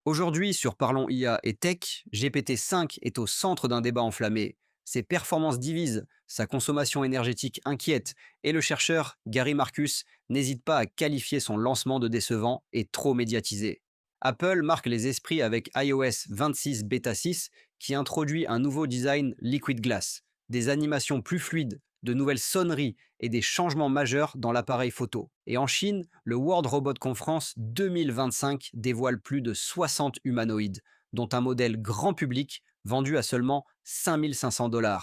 Aujourd'hui, sur Parlons IA et Tech, GPT-5 est au centre d'un débat enflammé. Ses performances divisent, sa consommation énergétique inquiète, et le chercheur Gary Marcus n'hésite pas à qualifier son lancement de décevant et trop médiatisé. Apple marque les esprits avec iOS 26 Beta 6 qui introduit un nouveau design Liquid Glass, des animations plus fluides, de nouvelles sonneries et des changements majeurs dans l'appareil photo. Et en Chine, le World Robot Conference 2025 dévoile plus de 60 humanoïdes, dont un modèle grand public vendu à seulement 5 500 $.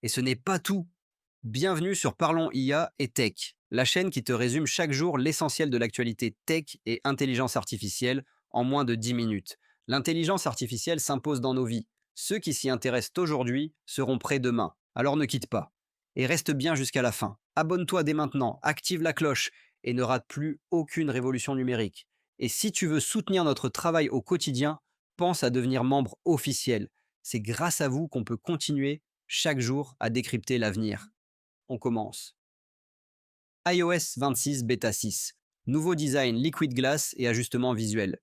Et ce n'est pas tout. Bienvenue sur Parlons IA et Tech, la chaîne qui te résume chaque jour l'essentiel de l'actualité tech et intelligence artificielle en moins de 10 minutes. L'intelligence artificielle s'impose dans nos vies. Ceux qui s'y intéressent aujourd'hui seront prêts demain. Alors ne quitte pas. Et reste bien jusqu'à la fin. Abonne-toi dès maintenant, active la cloche et ne rate plus aucune révolution numérique. Et si tu veux soutenir notre travail au quotidien, pense à devenir membre officiel. C'est grâce à vous qu'on peut continuer chaque jour à décrypter l'avenir. On commence. iOS 26 Beta 6. Nouveau design Liquid Glass et ajustement visuel.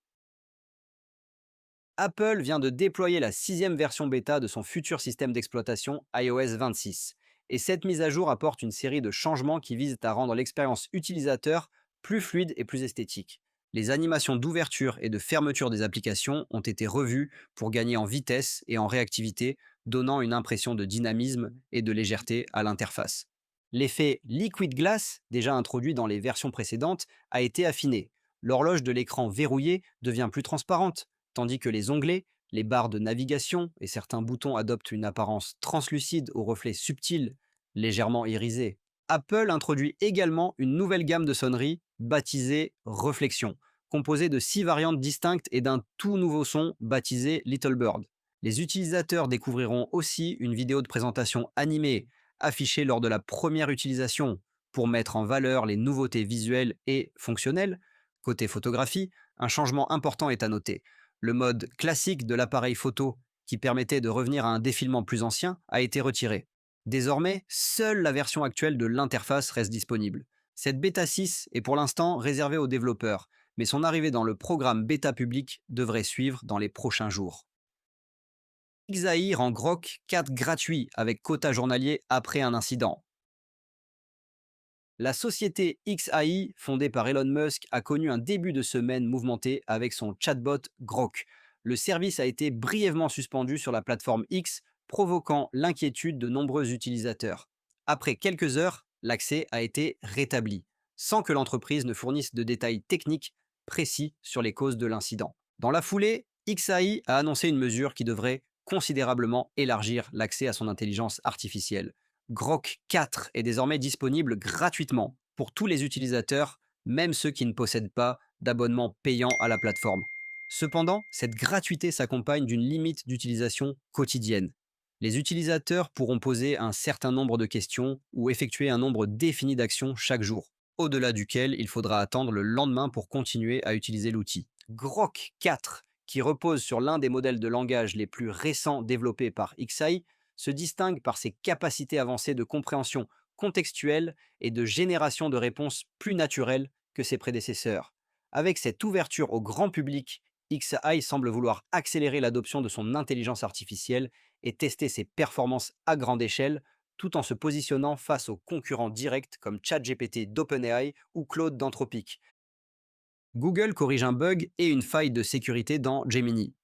Apple vient de déployer la sixième version bêta de son futur système d'exploitation iOS 26. Et cette mise à jour apporte une série de changements qui visent à rendre l'expérience utilisateur plus fluide et plus esthétique. Les animations d'ouverture et de fermeture des applications ont été revues pour gagner en vitesse et en réactivité, donnant une impression de dynamisme et de légèreté à l'interface. L'effet Liquid Glass, déjà introduit dans les versions précédentes, a été affiné. L'horloge de l'écran verrouillé devient plus transparente, tandis que les onglets, les barres de navigation et certains boutons adoptent une apparence translucide aux reflets subtils, légèrement irisés. Apple introduit également une nouvelle gamme de sonneries baptisée Reflexion, composée de 6 variantes distinctes et d'un tout nouveau son baptisé Little Bird. Les utilisateurs découvriront aussi une vidéo de présentation animée affichée lors de la première utilisation pour mettre en valeur les nouveautés visuelles et fonctionnelles. Côté photographie, un changement important est à noter. Le mode classique de l'appareil photo, qui permettait de revenir à un défilement plus ancien, a été retiré. Désormais, seule la version actuelle de l'interface reste disponible. Cette bêta 6 est pour l'instant réservée aux développeurs, mais son arrivée dans le programme bêta public devrait suivre dans les prochains jours. XAI rend Grok 4 gratuit avec quota journalier après un incident. La société XAI, fondée par Elon Musk, a connu un début de semaine mouvementé avec son chatbot Grok. Le service a été brièvement suspendu sur la plateforme X, provoquant l'inquiétude de nombreux utilisateurs. Après quelques heures, l'accès a été rétabli, sans que l'entreprise ne fournisse de détails techniques précis sur les causes de l'incident. Dans la foulée, XAI a annoncé une mesure qui devrait considérablement élargir l'accès à son intelligence artificielle. Grok 4 est désormais disponible gratuitement pour tous les utilisateurs, même ceux qui ne possèdent pas d'abonnement payant à la plateforme. Cependant, cette gratuité s'accompagne d'une limite d'utilisation quotidienne. Les utilisateurs pourront poser un certain nombre de questions ou effectuer un nombre défini d'actions chaque jour, au-delà duquel il faudra attendre le lendemain pour continuer à utiliser l'outil. Grok 4, qui repose sur l'un des modèles de langage les plus récents développés par XAI, se distingue par ses capacités avancées de compréhension contextuelle et de génération de réponses plus naturelles que ses prédécesseurs. Avec cette ouverture au grand public, XAI semble vouloir accélérer l'adoption de son intelligence artificielle et tester ses performances à grande échelle, tout en se positionnant face aux concurrents directs comme ChatGPT d'OpenAI ou Claude d'Anthropic. Google corrige un bug et une faille de sécurité dans Gemini.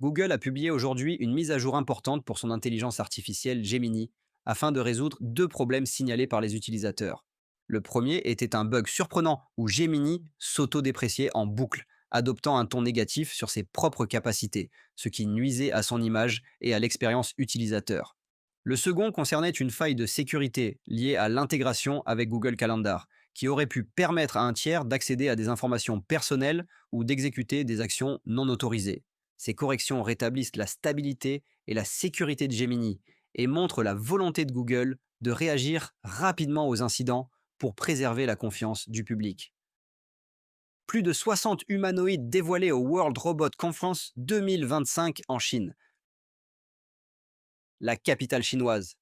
Google a publié aujourd'hui une mise à jour importante pour son intelligence artificielle Gemini, afin de résoudre deux problèmes signalés par les utilisateurs. Le premier était un bug surprenant où Gemini s'auto-dépréciait en boucle, adoptant un ton négatif sur ses propres capacités, ce qui nuisait à son image et à l'expérience utilisateur. Le second concernait une faille de sécurité liée à l'intégration avec Google Calendar, qui aurait pu permettre à un tiers d'accéder à des informations personnelles ou d'exécuter des actions non autorisées. Ces corrections rétablissent la stabilité et la sécurité de Gemini et montrent la volonté de Google de réagir rapidement aux incidents pour préserver la confiance du public. Plus de 60 humanoïdes dévoilés au World Robot Conference 2025 en Chine, la capitale chinoise.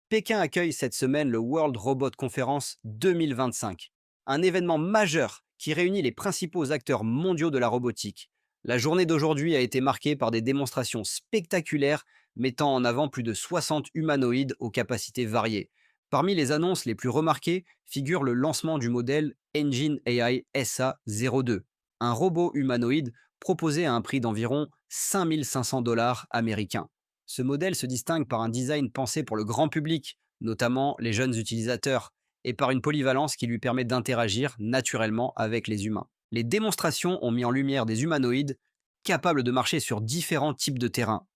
Pékin accueille cette semaine le World Robot Conference 2025, un événement majeur qui réunit les principaux acteurs mondiaux de la robotique. La journée d'aujourd'hui a été marquée par des démonstrations spectaculaires mettant en avant plus de 60 humanoïdes aux capacités variées. Parmi les annonces les plus remarquées figure le lancement du modèle Engine AI SA-02, un robot humanoïde proposé à un prix d'environ 5 500 $ américains. Ce modèle se distingue par un design pensé pour le grand public, notamment les jeunes utilisateurs, et par une polyvalence qui lui permet d'interagir naturellement avec les humains. Les démonstrations ont mis en lumière des humanoïdes capables de marcher sur différents types de terrains,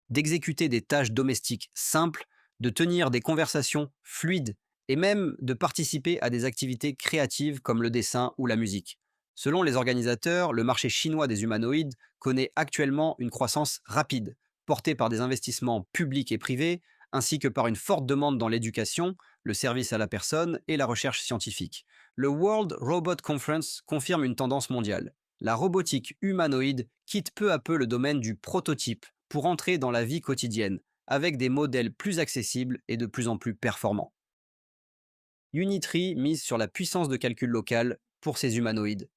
d'exécuter des tâches domestiques simples, de tenir des conversations fluides et même de participer à des activités créatives comme le dessin ou la musique. Selon les organisateurs, le marché chinois des humanoïdes connaît actuellement une croissance rapide, portée par des investissements publics et privés, ainsi que par une forte demande dans l'éducation, le service à la personne et la recherche scientifique. Le World Robot Conference confirme une tendance mondiale. La robotique humanoïde quitte peu à peu le domaine du prototype pour entrer dans la vie quotidienne, avec des modèles plus accessibles et de plus en plus performants. Unitree mise sur la puissance de calcul local pour ses humanoïdes.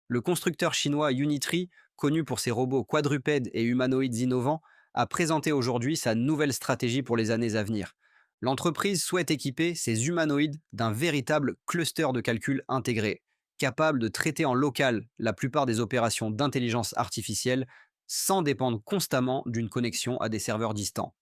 Le constructeur chinois Unitree, connu pour ses robots quadrupèdes et humanoïdes innovants, a présenté aujourd'hui sa nouvelle stratégie pour les années à venir. L'entreprise souhaite équiper ses humanoïdes d'un véritable cluster de calcul intégré, capable de traiter en local la plupart des opérations d'intelligence artificielle sans dépendre constamment d'une connexion à des serveurs distants.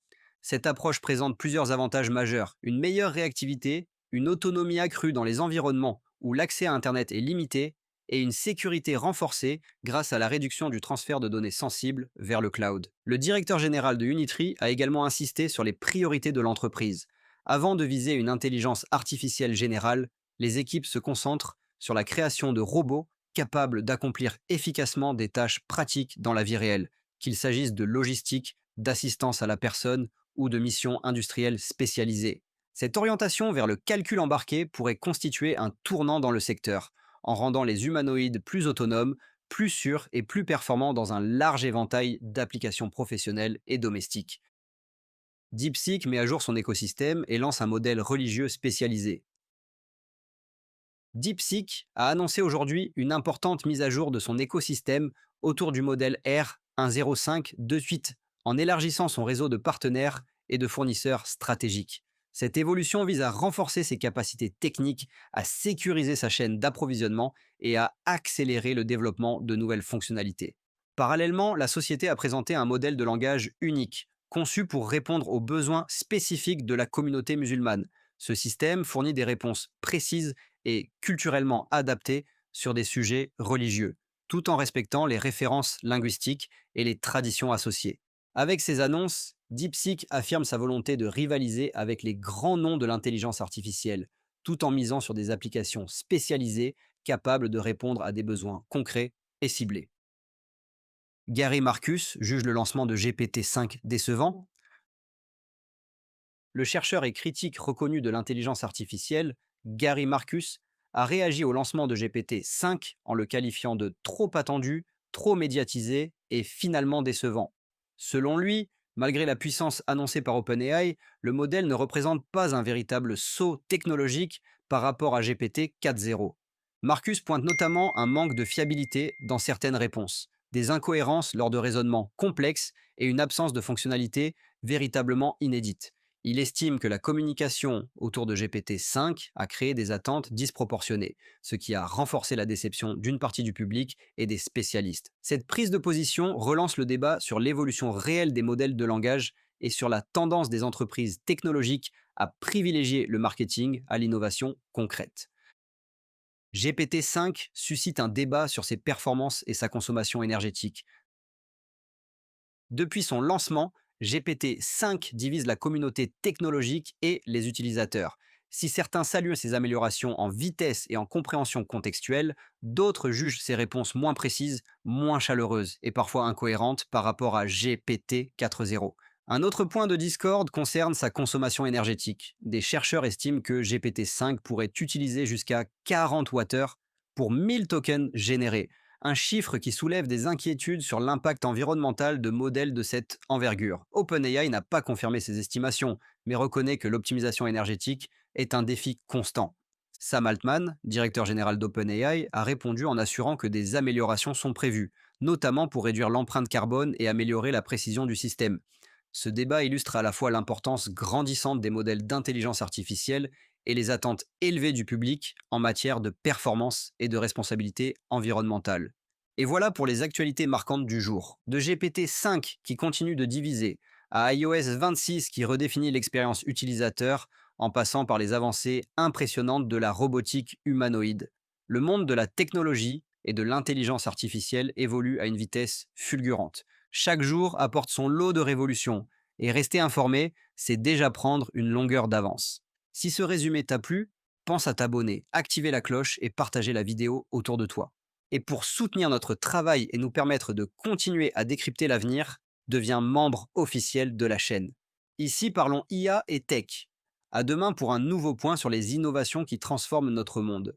Cette approche présente plusieurs avantages majeurs: une meilleure réactivité, une autonomie accrue dans les environnements où l'accès à Internet est limité et une sécurité renforcée grâce à la réduction du transfert de données sensibles vers le cloud. Le directeur général de Unitree a également insisté sur les priorités de l'entreprise. Avant de viser une intelligence artificielle générale, les équipes se concentrent sur la création de robots capables d'accomplir efficacement des tâches pratiques dans la vie réelle, qu'il s'agisse de logistique, d'assistance à la personne ou de missions industrielles spécialisées. Cette orientation vers le calcul embarqué pourrait constituer un tournant dans le secteur, en rendant les humanoïdes plus autonomes, plus sûrs et plus performants dans un large éventail d'applications professionnelles et domestiques. DeepSeek met à jour son écosystème et lance un modèle religieux spécialisé. DeepSeek a annoncé aujourd'hui une importante mise à jour de son écosystème autour du modèle R10528, en élargissant son réseau de partenaires et de fournisseurs stratégiques. Cette évolution vise à renforcer ses capacités techniques, à sécuriser sa chaîne d'approvisionnement et à accélérer le développement de nouvelles fonctionnalités. Parallèlement, la société a présenté un modèle de langage unique, conçu pour répondre aux besoins spécifiques de la communauté musulmane. Ce système fournit des réponses précises et culturellement adaptées sur des sujets religieux, tout en respectant les références linguistiques et les traditions associées. Avec ces annonces, DeepSeek affirme sa volonté de rivaliser avec les grands noms de l'intelligence artificielle, tout en misant sur des applications spécialisées capables de répondre à des besoins concrets et ciblés. Gary Marcus juge le lancement de GPT-5 décevant. Le chercheur et critique reconnu de l'intelligence artificielle, Gary Marcus, a réagi au lancement de GPT-5 en le qualifiant de trop attendu, trop médiatisé et finalement décevant. Selon lui, malgré la puissance annoncée par OpenAI, le modèle ne représente pas un véritable saut technologique par rapport à GPT 4.0. Marcus pointe notamment un manque de fiabilité dans certaines réponses, des incohérences lors de raisonnements complexes et une absence de fonctionnalités véritablement inédites. Il estime que la communication autour de GPT-5 a créé des attentes disproportionnées, ce qui a renforcé la déception d'une partie du public et des spécialistes. Cette prise de position relance le débat sur l'évolution réelle des modèles de langage et sur la tendance des entreprises technologiques à privilégier le marketing à l'innovation concrète. GPT-5 suscite un débat sur ses performances et sa consommation énergétique. Depuis son lancement, GPT-5 divise la communauté technologique et les utilisateurs. Si certains saluent ses améliorations en vitesse et en compréhension contextuelle, d'autres jugent ses réponses moins précises, moins chaleureuses et parfois incohérentes par rapport à GPT 4.0. Un autre point de discorde concerne sa consommation énergétique. Des chercheurs estiment que GPT-5 pourrait utiliser jusqu'à 40 Wh pour 1000 tokens générés, un chiffre qui soulève des inquiétudes sur l'impact environnemental de modèles de cette envergure. OpenAI n'a pas confirmé ces estimations, mais reconnaît que l'optimisation énergétique est un défi constant. Sam Altman, directeur général d'OpenAI, a répondu en assurant que des améliorations sont prévues, notamment pour réduire l'empreinte carbone et améliorer la précision du système. Ce débat illustre à la fois l'importance grandissante des modèles d'intelligence artificielle et les attentes élevées du public en matière de performance et de responsabilité environnementale. Et voilà pour les actualités marquantes du jour. De GPT-5 qui continue de diviser, à iOS 26 qui redéfinit l'expérience utilisateur, en passant par les avancées impressionnantes de la robotique humanoïde. Le monde de la technologie et de l'intelligence artificielle évolue à une vitesse fulgurante. Chaque jour apporte son lot de révolutions, et rester informé, c'est déjà prendre une longueur d'avance. Si ce résumé t'a plu, pense à t'abonner, activer la cloche et partager la vidéo autour de toi. Et pour soutenir notre travail et nous permettre de continuer à décrypter l'avenir, deviens membre officiel de la chaîne. Ici, parlons IA et tech. À demain pour un nouveau point sur les innovations qui transforment notre monde.